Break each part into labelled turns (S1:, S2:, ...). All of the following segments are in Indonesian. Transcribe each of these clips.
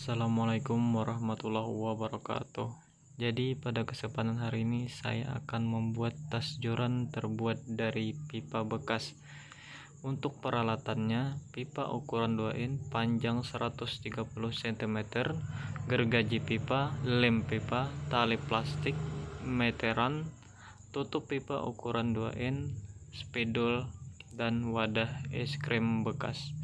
S1: Assalamualaikum warahmatullahi wabarakatuh. Jadi pada kesempatan hari ini saya akan membuat tas joran terbuat dari pipa bekas. Untuk peralatannya, pipa ukuran 2 in, panjang 130 cm, gergaji pipa, lem pipa, tali plastik, meteran, tutup pipa ukuran 2 in, spidol, dan wadah es krim bekas.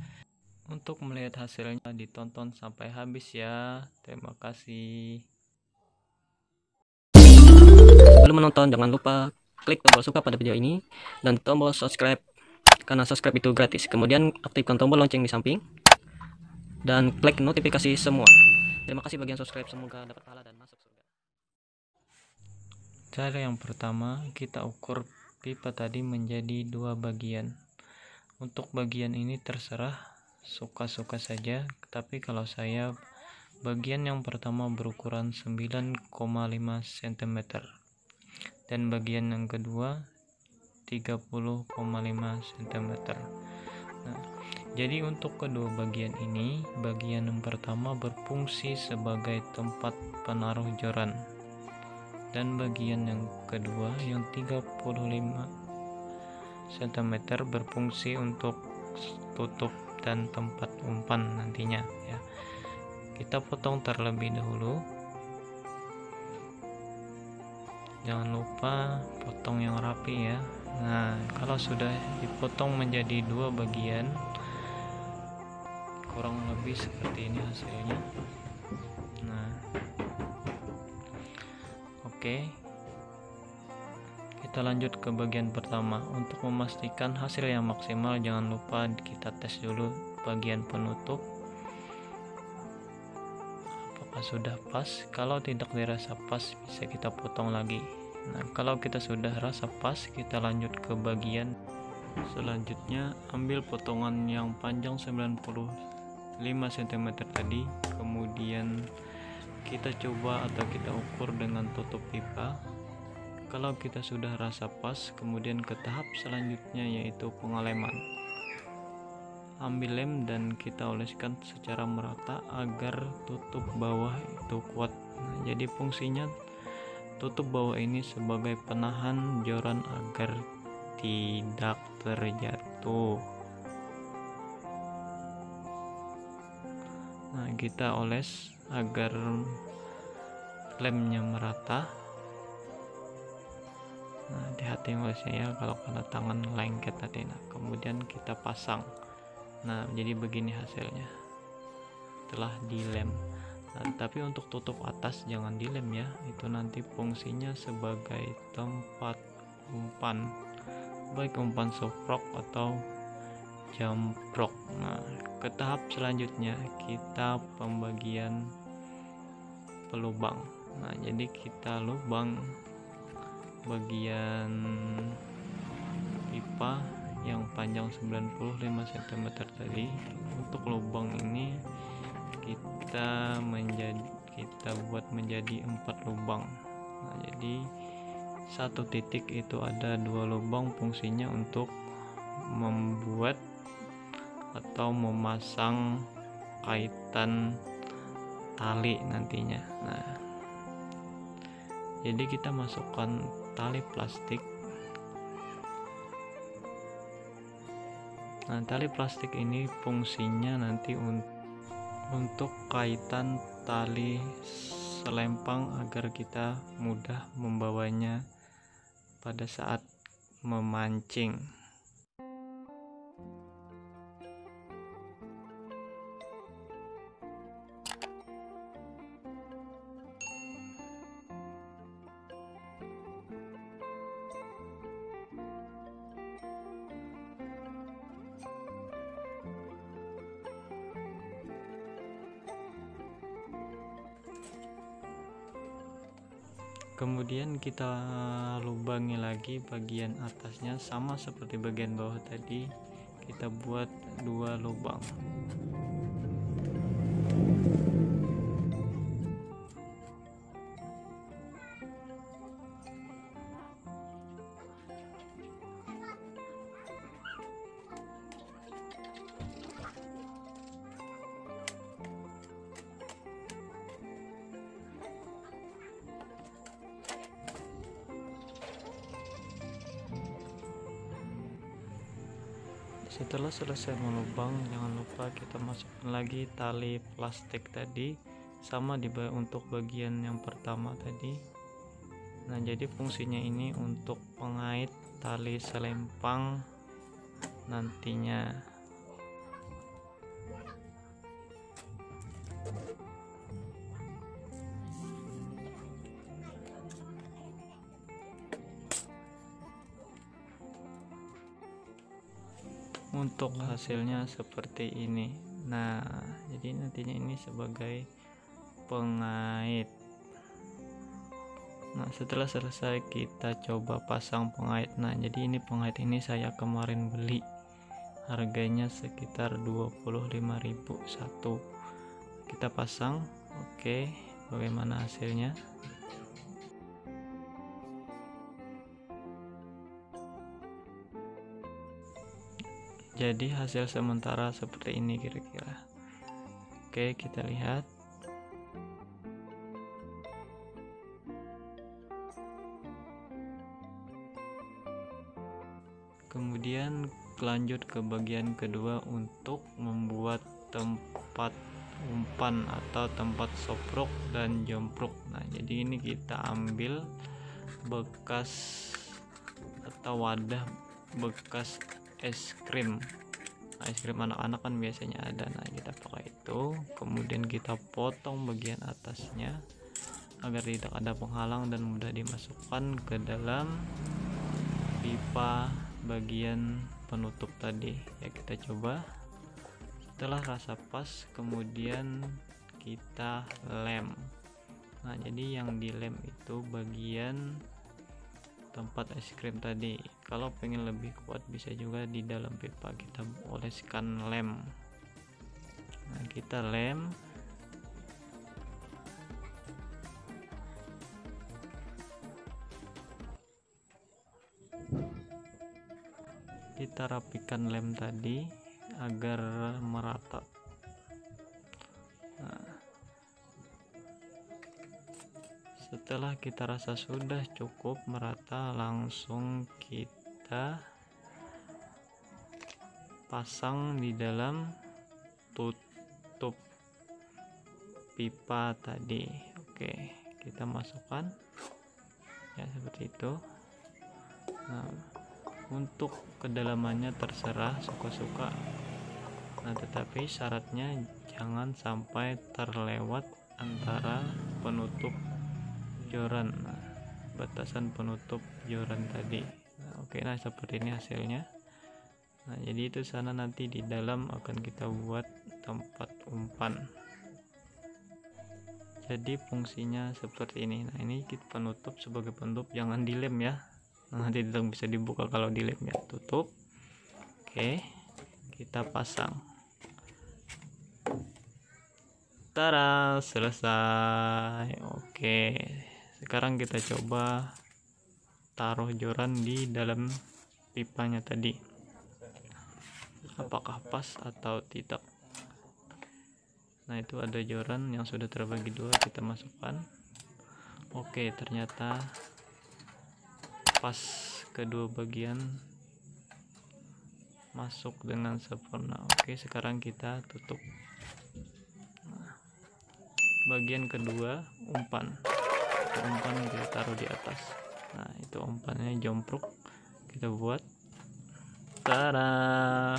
S1: Untuk melihat hasilnya ditonton sampai habis ya. Terima kasih.
S2: Sebelum menonton jangan lupa klik tombol suka pada video ini dan tombol subscribe karena subscribe itu gratis. Kemudian aktifkan tombol lonceng di samping dan klik notifikasi semua. Terima kasih bagian subscribe, semoga dapat pahala dan masuk surga.
S1: Cara yang pertama, kita ukur pipa tadi menjadi 2 bagian. Untuk bagian ini terserah suka-suka saja, tapi kalau saya bagian yang pertama berukuran 9,5 cm dan bagian yang kedua 30,5 cm. Nah, jadi untuk kedua bagian ini, bagian yang pertama berfungsi sebagai tempat penaruh joran dan bagian yang kedua yang 35 cm berfungsi untuk tutup dan tempat umpan nantinya ya. Kita potong terlebih dahulu. Jangan lupa potong yang rapi ya. Nah, kalau sudah dipotong menjadi 2 bagian, kurang lebih seperti ini hasilnya. Nah, oke. Kita lanjut ke bagian pertama. Untuk memastikan hasil yang maksimal, jangan lupa kita tes dulu bagian penutup apakah sudah pas. Kalau tidak dirasa pas, bisa kita potong lagi. Nah, kalau kita sudah rasa pas, kita lanjut ke bagian selanjutnya. Ambil potongan yang panjang 95 cm tadi, kemudian kita coba atau kita ukur dengan tutup pipa. Kalau kita sudah rasa pas, kemudian ke tahap selanjutnya yaitu pengeleman. Ambil lem dan kita oleskan secara merata agar tutup bawah itu kuat. Nah, jadi fungsinya tutup bawah ini sebagai penahan joran agar tidak terjatuh. Nah, kita oles agar lemnya merata. Nah, hati-hati olesnya ya, kalau kena tangan lengket tadi. Nah, kemudian kita pasang. Nah, jadi begini hasilnya telah dilem. Nah, tapi untuk tutup atas jangan dilem ya, itu nanti fungsinya sebagai tempat umpan, baik umpan softlock atau jamprok. Nah, ke tahap selanjutnya kita pembagian pelubang. Nah, jadi kita lubang bagian pipa yang panjang 95 cm tadi. Untuk lubang ini kita buat menjadi 4 lubang. Nah, jadi satu titik itu ada 2 lubang, fungsinya untuk membuat atau memasang kaitan tali nantinya. Nah, jadi kita masukkan tali plastik. Nah, tali plastik ini fungsinya nanti untuk kaitan tali selempang agar kita mudah membawanya pada saat memancing. Kemudian kita lubangi lagi bagian atasnya, sama seperti bagian bawah tadi, kita buat 2 lubang. Setelah selesai melubang, jangan lupa kita masukkan lagi tali plastik tadi, sama untuk bagian yang pertama tadi. Nah, jadi fungsinya ini untuk pengait tali selempang nantinya. Untuk hasilnya seperti ini. Nah, jadi nantinya ini sebagai pengait. Nah, setelah selesai kita coba pasang pengait. Nah, jadi ini pengait ini saya kemarin beli, harganya sekitar 25.000 satu. Kita pasang. Oke, bagaimana hasilnya? Jadi hasil sementara seperti ini kira-kira. Oke, kita lihat. Kemudian lanjut ke bagian kedua untuk membuat tempat umpan atau tempat soprok dan jomprok. Nah, jadi ini kita ambil bekas atau wadah bekas es krim anak-anak kan biasanya ada. Nah, kita pakai itu, kemudian kita potong bagian atasnya agar tidak ada penghalang dan mudah dimasukkan ke dalam pipa bagian penutup tadi. Ya, kita coba. Setelah rasa pas, kemudian kita lem. Nah, jadi yang dilem itu bagian tempat es krim tadi. Kalau pengen lebih kuat bisa juga di dalam pipa kita oleskan lem. Nah, kita lem. Kita rapikan lem tadi agar merata. Nah, setelah kita rasa sudah cukup merata, langsung kita pasang di dalam tutup pipa tadi. Oke, kita masukkan ya seperti itu. Nah, untuk kedalamannya terserah suka-suka. Nah, tetapi syaratnya jangan sampai terlewat antara penutup joran, batasan penutup joran tadi. Nah, oke, nah seperti ini hasilnya. Nah, jadi itu sana nanti di dalam akan kita buat tempat umpan. Jadi fungsinya seperti ini. Nah, ini kita penutup sebagai penutup, jangan dilem ya. Nah, nanti tidak bisa dibuka kalau dilem ya. Tutup. Oke, kita pasang. Tada, selesai. Oke, sekarang kita coba taruh joran di dalam pipanya tadi, apakah pas atau tidak. Nah, itu ada joran yang sudah terbagi dua, kita masukkan. Oke, ternyata pas kedua bagian masuk dengan sempurna. Oke, sekarang kita tutup. Bagian kedua umpan kita taruh di atas. Nah, itu umpannya jomprok kita buat. Tada,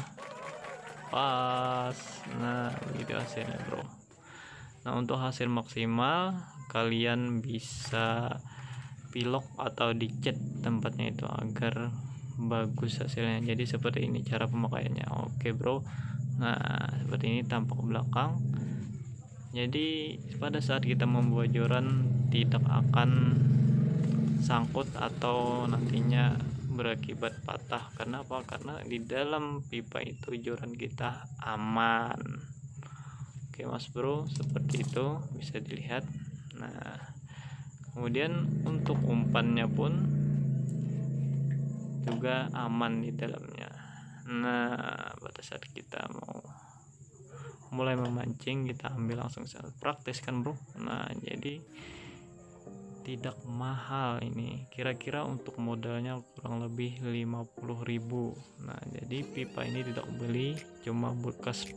S1: pas. Nah, begitu hasilnya bro. Nah, untuk hasil maksimal kalian bisa pilok atau dicat tempatnya itu agar bagus hasilnya. Jadi seperti ini cara pemakaiannya. Oke bro. Nah, seperti ini tampak belakang. Jadi pada saat kita membuat joran tidak akan sangkut atau nantinya berakibat patah. Karena apa? Karena di dalam pipa itu joran kita aman. Oke mas bro, seperti itu bisa dilihat. Nah, kemudian untuk umpannya pun juga aman di dalamnya. Nah, pada saat kita mau mulai memancing, kita ambil langsung saat praktis kan bro. Nah, jadi tidak mahal ini, kira-kira untuk modalnya kurang lebih 50.000. Nah, jadi pipa ini tidak beli, cuma bekas